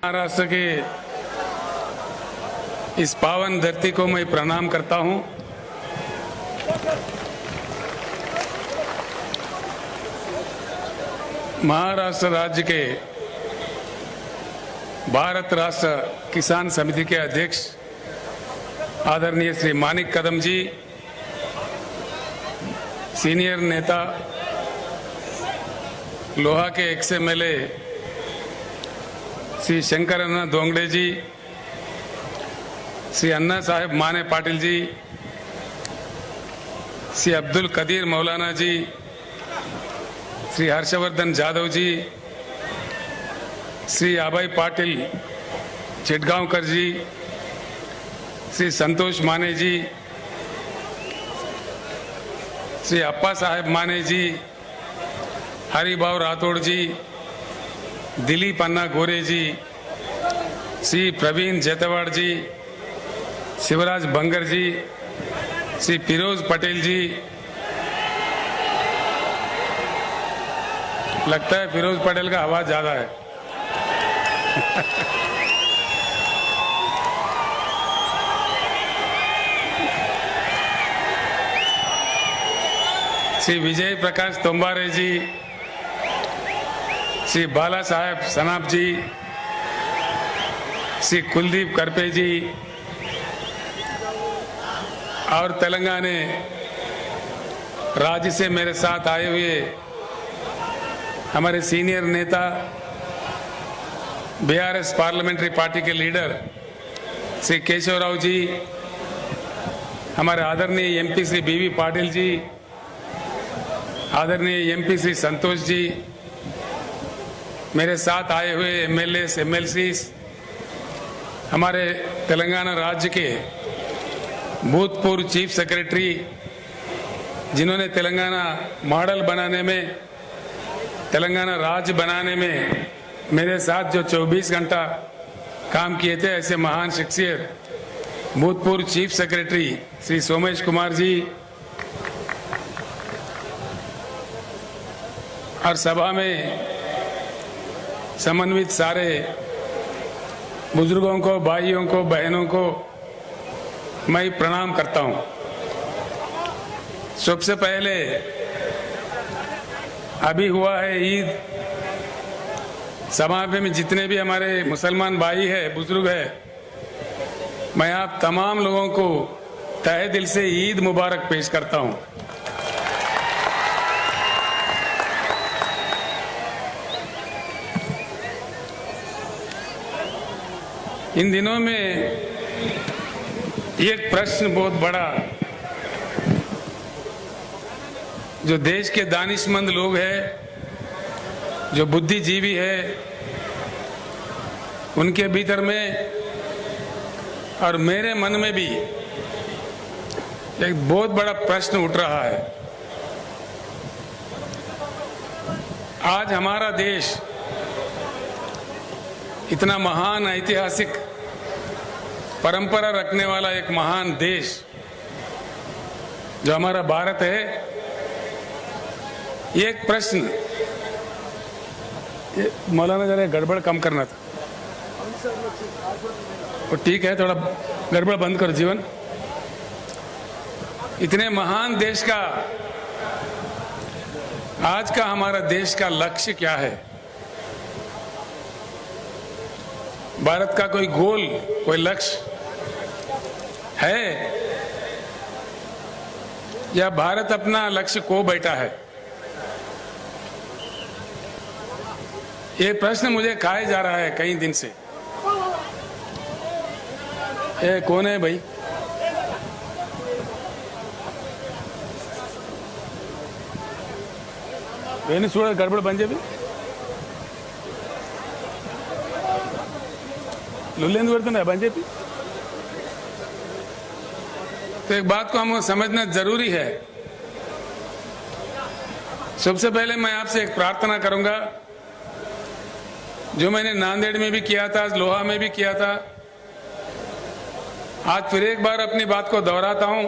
महाराष्ट्र के इस पावन धरती को मैं प्रणाम करता हूं। महाराष्ट्र राज्य के भारत राष्ट्र किसान समिति के अध्यक्ष आदरणीय श्री मानिक कदम जी, सीनियर नेता लोहा के एक्स-एमएलए श्री शंकर अन्ना दोंगड़े जी, श्री अन्ना साहेब माने पाटिल जी, श्री अब्दुल कदीर मौलाना जी, श्री हर्षवर्धन जाधव जी, श्री अभय पाटिल चिटगांवकर जी, श्री संतोष माने जी, श्री अप्पा साहेब माने जी, हरिभाव राठौड़ जी, दिलीप अन्ना गोरे जी, श्री प्रवीण जेतवाड़ जी, शिवराज बंगर जी, श्री फिरोज पटेल जी, लगता है फिरोज पटेल का आवाज ज्यादा है। श्री विजय प्रकाश तोम्बारे जी, श्री बाला साहेब सनाप जी, श्री कुलदीप करपे जी और तेलंगाना राज्य से मेरे साथ आए हुए हमारे सीनियर नेता बीआरएस पार्लियामेंट्री पार्टी के लीडर श्री केशव राव जी, हमारे आदरणीय एमपी श्री बीवी पाटिल जी, आदरणीय एमपी श्री संतोष जी, मेरे साथ आए हुए एमएलए एमएलसी, हमारे तेलंगाना राज्य के भूतपूर्व चीफ सेक्रेटरी जिन्होंने तेलंगाना मॉडल बनाने में, तेलंगाना राज्य बनाने में मेरे साथ जो 24 घंटा काम किए थे, ऐसे महान शख्सियत भूतपूर्व चीफ सेक्रेटरी श्री सोमेश कुमार जी और सभा में समन्वित सारे बुजुर्गों को, भाइयों को, बहनों को मैं प्रणाम करता हूं। सबसे पहले अभी हुआ है ईद, समाज में जितने भी हमारे मुसलमान भाई है, बुजुर्ग है, मैं आप तमाम लोगों को तहे दिल से ईद मुबारक पेश करता हूं। इन दिनों में एक प्रश्न बहुत बड़ा जो देश के दानिशमंद लोग हैं, जो बुद्धिजीवी है, उनके भीतर में और मेरे मन में भी एक बहुत बड़ा प्रश्न उठ रहा है। आज हमारा देश इतना महान ऐतिहासिक परंपरा रखने वाला एक महान देश जो हमारा भारत है, एक प्रश्न, मौलाना जरा गड़बड़ कम करना था, वो ठीक है, थोड़ा गड़बड़ बंद करो जीवन। इतने महान देश का आज का हमारा देश का लक्ष्य क्या है? भारत का कोई गोल, कोई लक्ष्य है या भारत अपना लक्ष्य खो बैठा है? ये प्रश्न मुझे खाया जा रहा है कई दिन से। ये कौन है भाई? वेनी सूड़ा गड़बड़ बन जाए लुल्लेंदु वर्तन बन जाए। तो एक बात को हमें समझना जरूरी है। सबसे पहले मैं आपसे एक प्रार्थना करूंगा, जो मैंने नांदेड़ में भी किया था, लोहा में भी किया था, आज फिर एक बार अपनी बात को दोहराता हूं।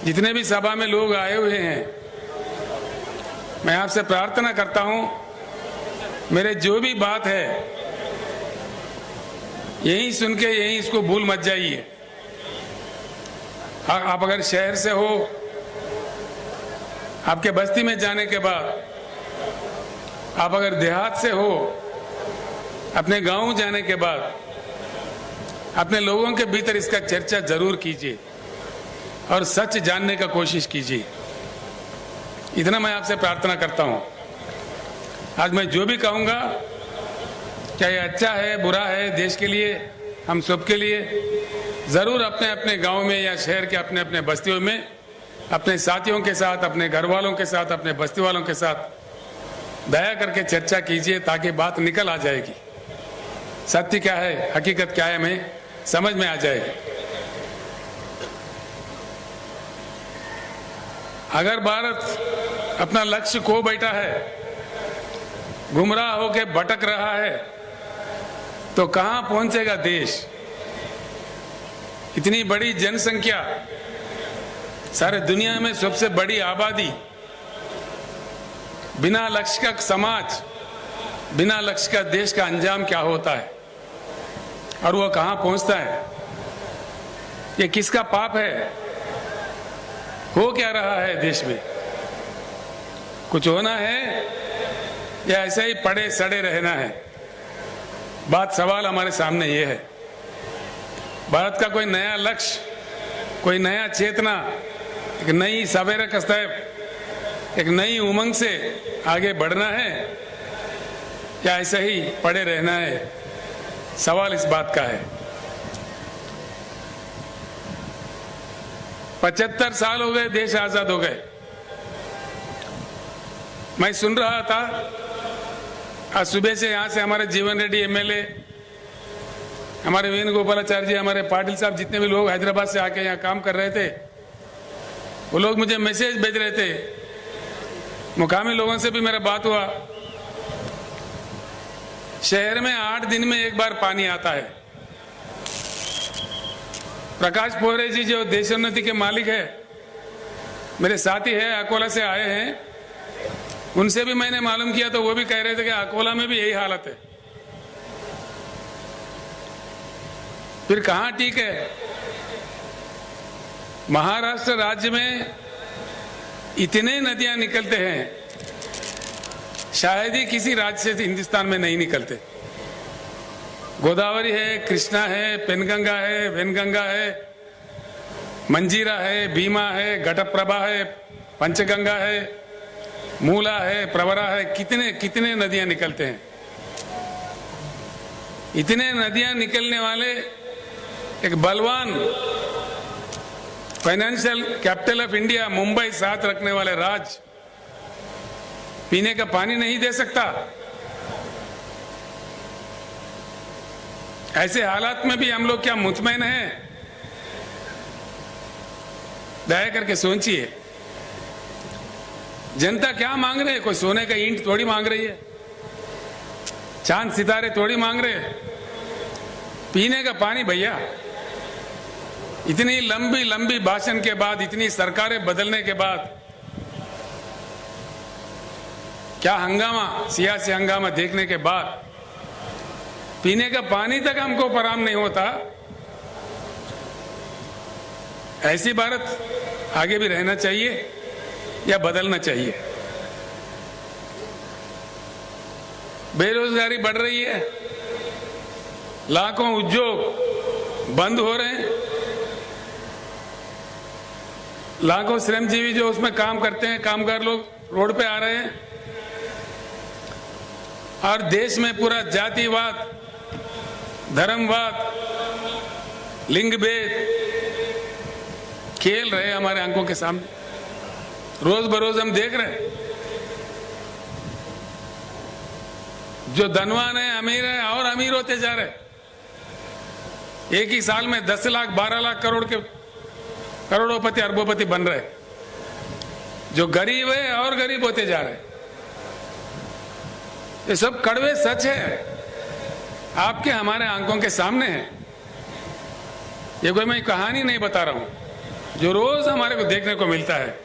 जितने भी सभा में लोग आए हुए हैं, मैं आपसे प्रार्थना करता हूं, मेरे जो भी बात है यहीं सुन के यहीं इसको भूल मत जाइए। आप अगर शहर से हो, आपके बस्ती में जाने के बाद, आप अगर देहात से हो, अपने गांव जाने के बाद अपने लोगों के भीतर इसका चर्चा जरूर कीजिए और सच जानने का कोशिश कीजिए। इतना मैं आपसे प्रार्थना करता हूं। आज मैं जो भी कहूंगा, क्या ये अच्छा है बुरा है, देश के लिए, हम सबके लिए, जरूर अपने अपने गांव में या शहर के अपने अपने बस्तियों में अपने साथियों के साथ, अपने घर वालों के साथ, अपने बस्ती वालों के साथ दया करके चर्चा कीजिए, ताकि बात निकल आ जाएगी। सत्य क्या है, हकीकत क्या है, हमें समझ में आ जाएगी। अगर भारत अपना लक्ष्य खो बैठा है, गुमराह होकर भटक रहा है, तो कहां पहुंचेगा देश? इतनी बड़ी जनसंख्या, सारे दुनिया में सबसे बड़ी आबादी, बिना लक्ष्य का समाज, बिना लक्ष्य का देश का अंजाम क्या होता है और वो कहां पहुंचता है? ये किसका पाप है? हो क्या रहा है देश में? कुछ होना है या ऐसे ही पड़े सड़े रहना है? बात, सवाल हमारे सामने ये है। भारत का कोई नया लक्ष्य, कोई नया चेतना, एक नई सवेरे कस्तैब, एक नई उमंग से आगे बढ़ना है या ऐसे ही पड़े रहना है? सवाल इस बात का है। 75 साल हो गए देश आजाद हो गए। मैं सुन रहा था आज सुबह से, यहां से हमारे जीवन रेड्डी एमएलए, हमारे वेणुगोपालाचार्य जी, हमारे पाटिल साहब, जितने भी लोग हैदराबाद से आके यहाँ काम कर रहे थे, वो लोग मुझे मैसेज भेज रहे थे। मुकामी लोगों से भी मेरा बात हुआ। शहर में 8 दिन में एक बार पानी आता है। प्रकाश पोहरे जी जो देशोन्नति के मालिक है, मेरे साथी है, अकोला से आए हैं, उनसे भी मैंने मालूम किया तो वो भी कह रहे थे कि अकोला में भी यही हालत है। फिर कहां ठीक है? महाराष्ट्र राज्य में इतने नदियां निकलते हैं, शायद ही किसी राज्य से हिंदुस्तान में नहीं निकलते। गोदावरी है, कृष्णा है, पेनगंगा है, वेनगंगा है, मंजीरा है, भीमा है, घटप्रभा है, पंचगंगा है, मूला है, प्रवरा है, कितने कितने नदियां निकलते हैं। इतने नदियां निकलने वाले एक बलवान financial capital of India Mumbai साथ रखने वाले राज्य पीने का पानी नहीं दे सकता। ऐसे हालात में भी हम लोग क्या मुतमैन हैं? दया करके सोचिए, जनता क्या मांग रहे है? कोई सोने का ईंट थोड़ी मांग रही है, चांद सितारे थोड़ी मांग रहे हैं। पीने का पानी भैया। इतनी लंबी लंबी भाषण के बाद, इतनी सरकारें बदलने के बाद, क्या हंगामा, सियासी हंगामा देखने के बाद पीने का पानी तक हमको फराहम नहीं होता। ऐसी भारत आगे भी रहना चाहिए या बदलना चाहिए? बेरोजगारी बढ़ रही है, लाखों उद्योग बंद हो रहे हैं, लाखों श्रमजीवी जो उसमें काम करते हैं, कामगार लोग रोड पे आ रहे हैं, और देश में पूरा जातिवाद, धर्मवाद, लिंग भेद खेल रहे हैं हमारे आंखों के सामने। रोज बरोज हम देख रहे हैं। जो धनवान है, अमीर है, और अमीर होते जा रहे। एक ही साल में 10 लाख 12 लाख करोड़ के करोड़ोपति अरबोपति बन रहे। जो गरीब है और गरीब होते जा रहे। ये सब कड़वे सच है, आपके हमारे आंखों के सामने है। ये कोई मैं कहानी नहीं बता रहा हूं, जो रोज हमारे को देखने को मिलता है।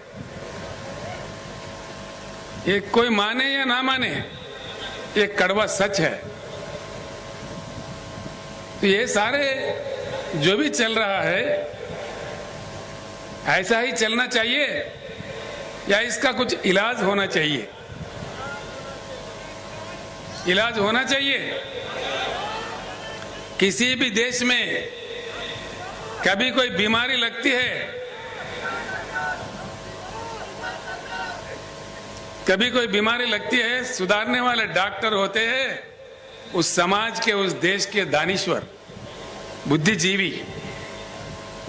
ये कोई माने या ना माने, ये कड़वा सच है। तो ये सारे जो भी चल रहा है ऐसा ही चलना चाहिए या इसका कुछ इलाज होना चाहिए? इलाज होना चाहिए। किसी भी देश में कभी कोई बीमारी लगती है, कभी कोई बीमारी लगती है, सुधारने वाले डॉक्टर होते हैं उस समाज के, उस देश के दानिश्वर, बुद्धिजीवी,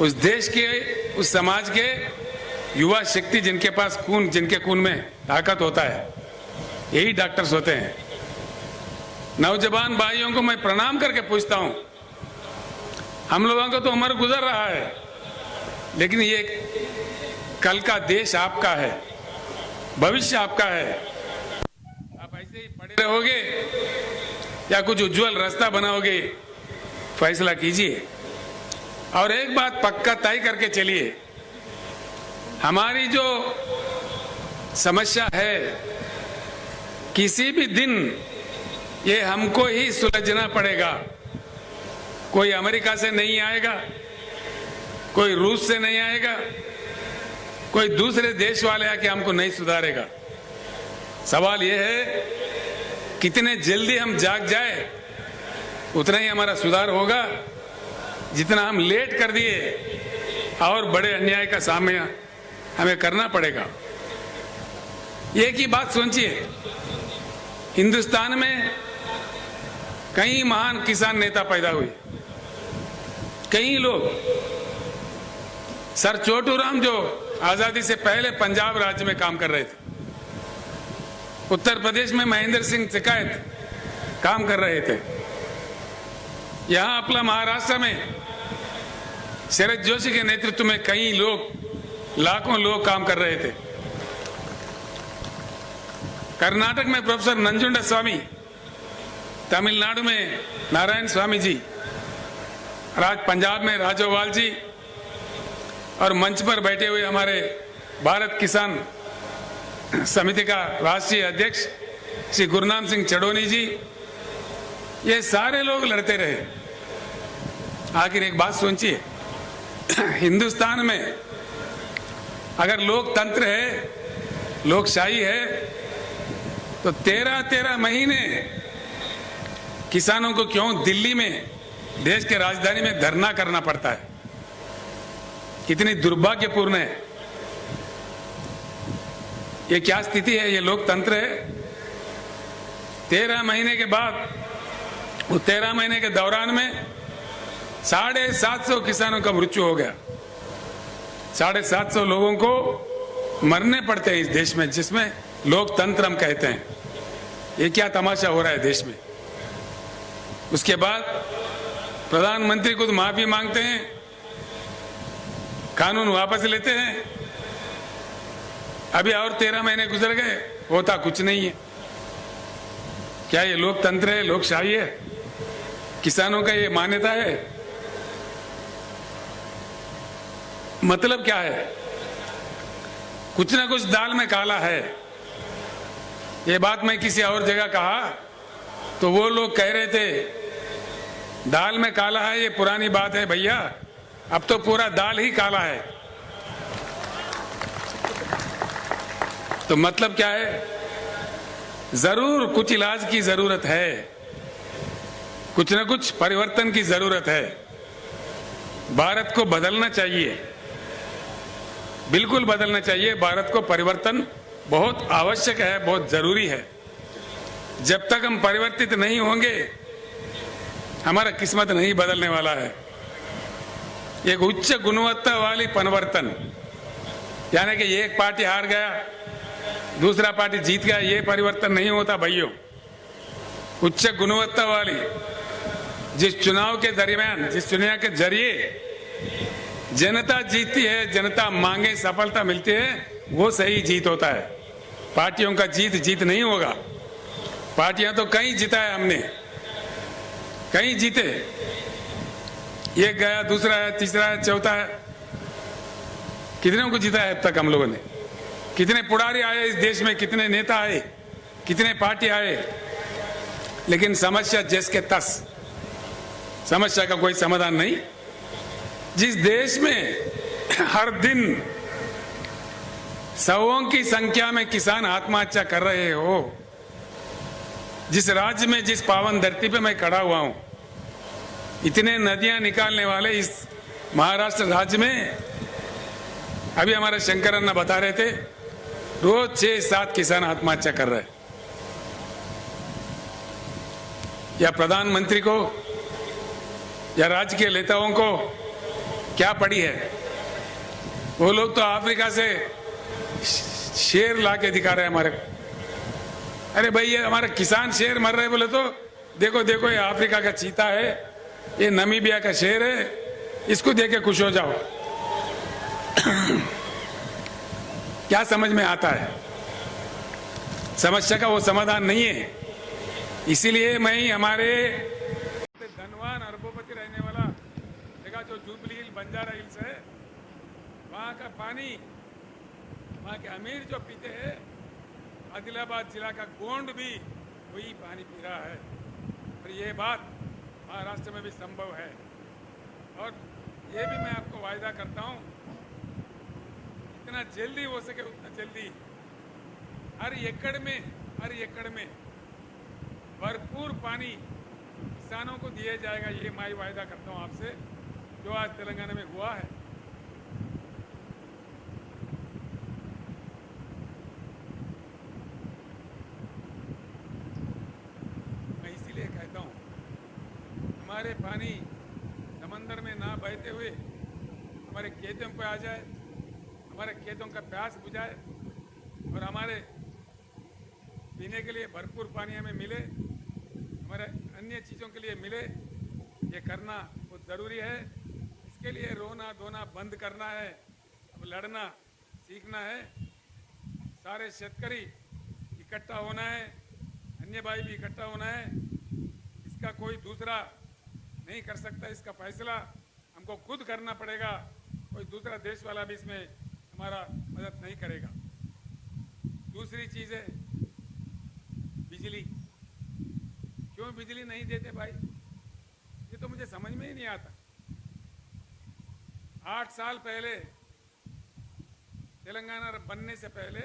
उस देश के, उस समाज के युवा शक्ति, जिनके पास खून, जिनके खून में ताकत होता है, यही डॉक्टर्स होते हैं। नौजवान भाइयों को मैं प्रणाम करके पूछता हूं, हम लोगों को तो उम्र गुजर रहा है, लेकिन ये कल का देश आपका है, भविष्य आपका है। आप ऐसे ही पड़े रहोगे या कुछ उज्जवल रास्ता बनाओगे, फैसला कीजिए। और एक बात पक्का तय करके चलिए, हमारी जो समस्या है किसी भी दिन ये हमको ही सुलझना पड़ेगा। कोई अमेरिका से नहीं आएगा, कोई रूस से नहीं आएगा, कोई दूसरे देश वाले आके हमको नहीं सुधारेगा। सवाल यह है कितने जल्दी हम जाग जाए उतना ही हमारा सुधार होगा। जितना हम लेट कर दिए और बड़े अन्याय का सामना हमें करना पड़ेगा। एक ही बात सोचिए, हिंदुस्तान में कई महान किसान नेता पैदा हुए, कई लोग। सर छोटूराम जो आजादी से पहले पंजाब राज्य में काम कर रहे थे, उत्तर प्रदेश में महेंद्र सिंह टिकैत काम कर रहे थे, यहां अपना महाराष्ट्र में शरद जोशी के नेतृत्व में कई लोग, लाखों लोग काम कर रहे थे। कर्नाटक में प्रोफेसर नंजुंडा स्वामी, तमिलनाडु में नारायण स्वामी जी, पंजाब में राजोवाल जी, और मंच पर बैठे हुए हमारे भारत किसान समिति का राष्ट्रीय अध्यक्ष श्री गुरनाम सिंह चढ़ोनी जी, ये सारे लोग लड़ते रहे। आखिर एक बात सोचिए, हिंदुस्तान में अगर लोकतंत्र है, लोकशाही है, तो 13-13 महीने किसानों को क्यों दिल्ली में, देश के राजधानी में धरना करना पड़ता है? कितनी दुर्भाग्यपूर्ण है। ये क्या स्थिति है? ये लोकतंत्र है? 13 महीने के बाद, वो 13 महीने के दौरान में 750 किसानों का मृत्यु हो गया। 750 लोगों को मरने पड़ते हैं इस देश में, जिसमें लोकतंत्र हम कहते हैं। ये क्या तमाशा हो रहा है देश में? उसके बाद प्रधानमंत्री खुद माफी मांगते हैं, कानून वापस लेते हैं। अभी और 13 महीने गुजर गए, होता कुछ नहीं है। क्या ये लोकतंत्र है, लोकशाही है? किसानों का ये मान्यता है? मतलब क्या है? कुछ ना कुछ दाल में काला है। ये बात मैं किसी और जगह कहा तो वो लोग कह रहे थे दाल में काला है, ये पुरानी बात है भैया, अब तो पूरा दाल ही काला है। तो मतलब क्या है? जरूर कुछ इलाज की जरूरत है, कुछ ना कुछ परिवर्तन की जरूरत है। भारत को बदलना चाहिए, बिल्कुल बदलना चाहिए। भारत को परिवर्तन बहुत आवश्यक है, बहुत जरूरी है। जब तक हम परिवर्तित नहीं होंगे, हमारा किस्मत नहीं बदलने वाला है। एक उच्च गुणवत्ता वाली परिवर्तन, यानी कि एक पार्टी हार गया, दूसरा पार्टी जीत गया, ये परिवर्तन नहीं होता भाइयों। उच्च गुणवत्ता वाली, जिस चुनाव के दरमियान, जिस चुनाव के जरिए जनता जीतती है, जनता मांगे सफलता मिलती है, वो सही जीत होता है। पार्टियों का जीत नहीं होगा। पार्टियां तो कहीं जीता है हमने, कहीं जीते, एक गया, दूसरा है, तीसरा है, चौथा है, कितने को जीता है अब तक हम लोगों ने? कितने पुड़ारी आए इस देश में, कितने नेता आए, कितने पार्टी आए, लेकिन समस्या जस के तस, समस्या का कोई समाधान नहीं। जिस देश में हर दिन सौों की संख्या में किसान आत्महत्या कर रहे हो, जिस राज्य में, जिस पावन धरती पे मैं खड़ा हुआ हूं, इतने नदियां निकालने वाले इस महाराष्ट्र राज्य में अभी हमारे शंकर अन्ना बता रहे थे, रोज 6-7 किसान आत्महत्या कर रहे हैं। या प्रधानमंत्री को या राज्य के नेताओं को क्या पड़ी है? वो लोग तो अफ्रीका से शेर ला के दिखा रहे हैं हमारे। अरे भाई, ये हमारे किसान शेर मर रहे बोले तो देखो देखो, ये अफ्रीका का चीता है, ये नामीबिया का शेर है, इसको देख के खुश हो जाओ। क्या समझ में आता है? समस्या का वो समाधान नहीं है। इसीलिए मैं हमारे धनवान अरबोपति रहने वाला जगह जो जुबली हिल, बंजारा हिल्स है, वहाँ का पानी वहाँ के अमीर जो पीते हैं, आदिलाबाद जिला का गोंड भी वही पानी पी रहा है। और ये बात महाराष्ट्र में भी संभव है। और ये भी मैं आपको वायदा करता हूँ, जितना जल्दी हो सके उतना जल्दी हर एकड़ में भरपूर पानी किसानों को दिया जाएगा। ये मैं वायदा करता हूँ आपसे, जो आज तेलंगाना में हुआ है। मैं इसीलिए कहता हूँ, हमारे पानी समंदर में ना बहते हुए हमारे खेतों पे आ जाए, हमारे खेतों का प्यास बुझाए और हमारे पीने के लिए भरपूर पानी हमें मिले, हमारे अन्य चीज़ों के लिए मिले, ये करना बहुत ज़रूरी है। इसके लिए रोना धोना बंद करना है, अब लड़ना सीखना है। सारे शेतकरी इकट्ठा होना है, अन्य भाई भी इकट्ठा होना है। इसका कोई दूसरा नहीं कर सकता, इसका फैसला हमको खुद करना पड़ेगा। कोई दूसरा देश वाला भी इसमें हमारा मदद नहीं करेगा। दूसरी चीज़ है बिजली। क्यों बिजली नहीं देते भाई? ये तो मुझे समझ में ही नहीं आता। 8 साल पहले तेलंगाना बनने से पहले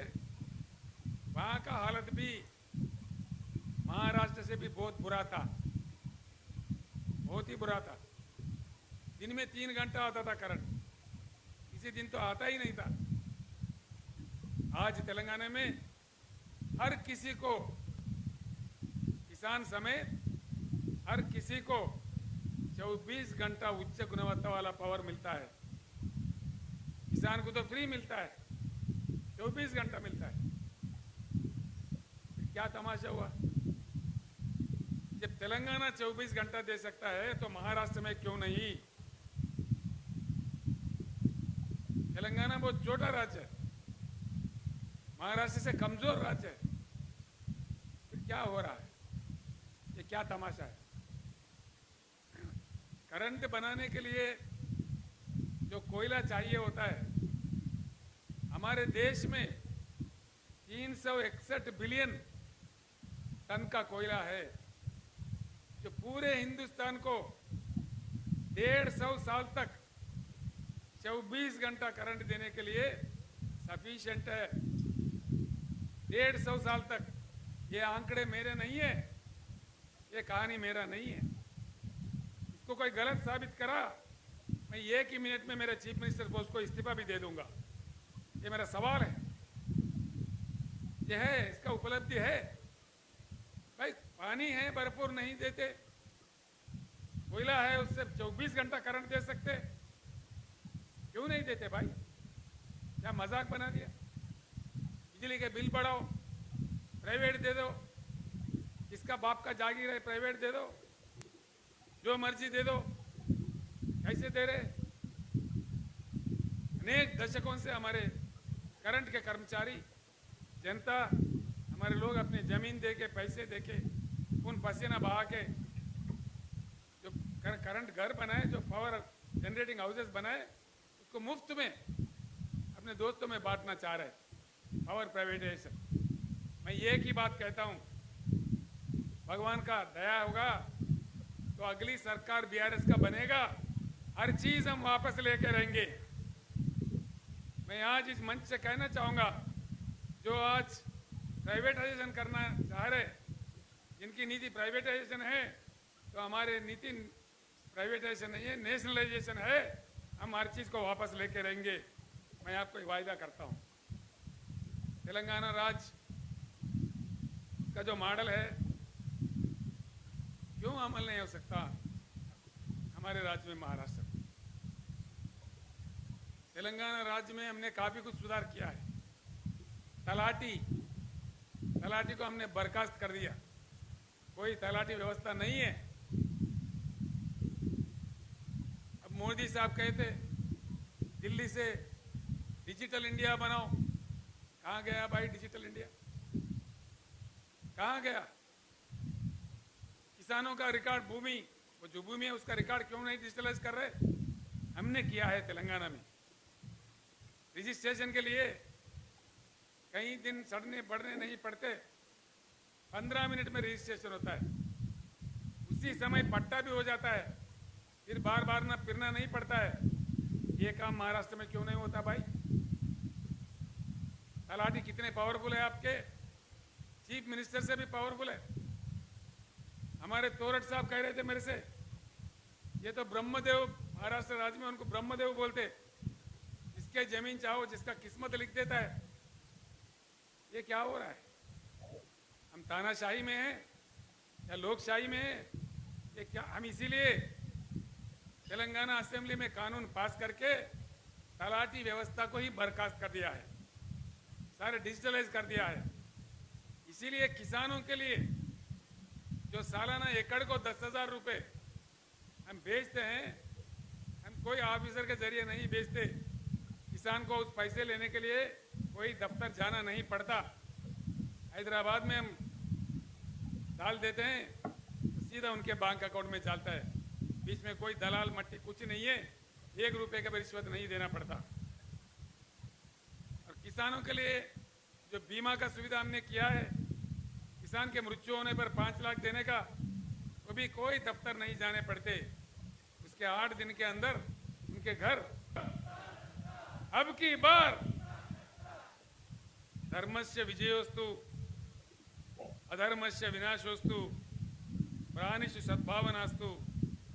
वहाँ का हालत भी महाराष्ट्र से भी बहुत बुरा था, बहुत ही बुरा था। दिन में 3 घंटा आता था करंट, किसी दिन तो आता ही नहीं था। आज तेलंगाना में हर किसी को, किसान समेत हर किसी को 24 घंटा उच्च गुणवत्ता वाला पावर मिलता है। किसान को तो फ्री मिलता है, 24 घंटा मिलता है। क्या तमाशा हुआ? जब तेलंगाना 24 घंटा दे सकता है तो महाराष्ट्र में क्यों नहीं? तेलंगाना बहुत छोटा राज्य है, महाराष्ट्र से कमजोर राज्य है। फिर क्या हो रहा है? ये क्या तमाशा है? करंट बनाने के लिए जो कोयला चाहिए होता है, हमारे देश में 361 बिलियन टन का कोयला है, जो पूरे हिंदुस्तान को 150 साल तक 24 घंटा करंट देने के लिए सफिशिएंट है। 150 साल तक। ये आंकड़े मेरे नहीं है, ये कहानी मेरा नहीं है। इसको कोई गलत साबित करा, मैं 1 ही मिनट में मेरे चीफ मिनिस्टर पोस्ट को इस्तीफा भी दे दूंगा। ये मेरा सवाल है। ये है, इसका उपलब्धि है भाई। पानी है, भरपूर नहीं देते, कोयला है, उससे 24 घंटा करंट दे सकते, क्यों नहीं देते भाई? क्या मजाक बना दिया? बिजली के बिल बढ़ाओ, प्राइवेट दे दो, इसका बाप का जागीर है, प्राइवेट दे दो, जो मर्जी दे दो। कैसे दे रहे? अनेक दशकों से हमारे करंट के कर्मचारी, जनता, हमारे लोग अपनी जमीन दे के, पैसे दे के, खून पसीना बहा के जो करंट घर बनाए, जो पावर जनरेटिंग हाउसेस बनाए, उसको मुफ्त में अपने दोस्तों में बांटना चाह रहे हैं, पावर प्राइवेटाइजेशन। मैं एक ही बात कहता हूं, भगवान का दया होगा तो अगली सरकार बीआरएस का बनेगा, हर चीज हम वापस लेके रहेंगे। मैं आज इस मंच से कहना चाहूंगा, जो आज प्राइवेटाइजेशन करना चाह रहे, जिनकी नीति प्राइवेटाइजेशन है, तो हमारे नीति प्राइवेटाइजेशन नहीं है, नेशनलाइजेशन है। हम हर चीज को वापस लेके रहेंगे, मैं आपको वायदा करता हूं। तेलंगाना राज्य का जो मॉडल है, क्यों अमल नहीं हो सकता हमारे राज्य में, महाराष्ट्र में? तेलंगाना राज्य में हमने काफी कुछ सुधार किया है। तलाटी को हमने बर्खास्त कर दिया, कोई तलाटी व्यवस्था नहीं है। अब मोदी साहब कहते दिल्ली से डिजिटल इंडिया बनाओ, कहां गया भाई डिजिटल इंडिया? कहां गया? किसानों का रिकॉर्ड भूमि, वो जो भूमि है उसका रिकॉर्ड क्यों नहीं डिजिटलाइज कर रहे? हमने किया है तेलंगाना में। रजिस्ट्रेशन के लिए कई दिन सड़ने बढ़ने नहीं पड़ते, 15 मिनट में रजिस्ट्रेशन होता है, उसी समय पट्टा भी हो जाता है, फिर बार बार ना फिरना नहीं पड़ता है। ये काम महाराष्ट्र में क्यों नहीं होता भाई? तलाटी कितने पावरफुल है आपके, चीफ मिनिस्टर से भी पावरफुल है। हमारे तोरट साहब कह रहे थे मेरे से, ये तो ब्रह्मदेव, महाराष्ट्र राज्य में उनको ब्रह्मदेव बोलते, जिसके जमीन चाहो जिसका किस्मत लिख देता है। ये क्या हो रहा है? हम तानाशाही में हैं या लोकशाही में हैं? ये क्या? हम इसीलिए तेलंगाना असेंबली में कानून पास करके तलाटी व्यवस्था को ही बर्खास्त कर दिया है, सारे डिजिटलाइज कर दिया है। इसीलिए किसानों के लिए जो सालाना एकड़ को 10,000 रुपए हम बेचते हैं, हम कोई ऑफिसर के जरिए नहीं बेचते। किसान को उस पैसे लेने के लिए कोई दफ्तर जाना नहीं पड़ता। हैदराबाद में हम डाल देते हैं तो सीधा उनके बैंक अकाउंट में जाता है, बीच में कोई दलाल मट्टी कुछ नहीं है, 1 रुपए का भी रिश्वत नहीं देना पड़ता। और किसानों के लिए जो बीमा का सुविधा हमने किया है, किसान के मृत्यु होने पर 5 लाख देने का, वो भी कोई दफ्तर नहीं जाने पड़ते, उसके 8 दिन के अंदर उनके घर। अब की बार धर्मस्य विजयोस्तु अधर्मस्य विनाशोस्तु प्राणिषु सद्भावनास्तु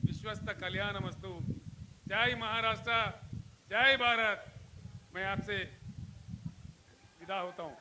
विश्वस्त कल्याणमस्तु। जय महाराष्ट्र, जय भारत। मैं आपसे विदा होता हूं।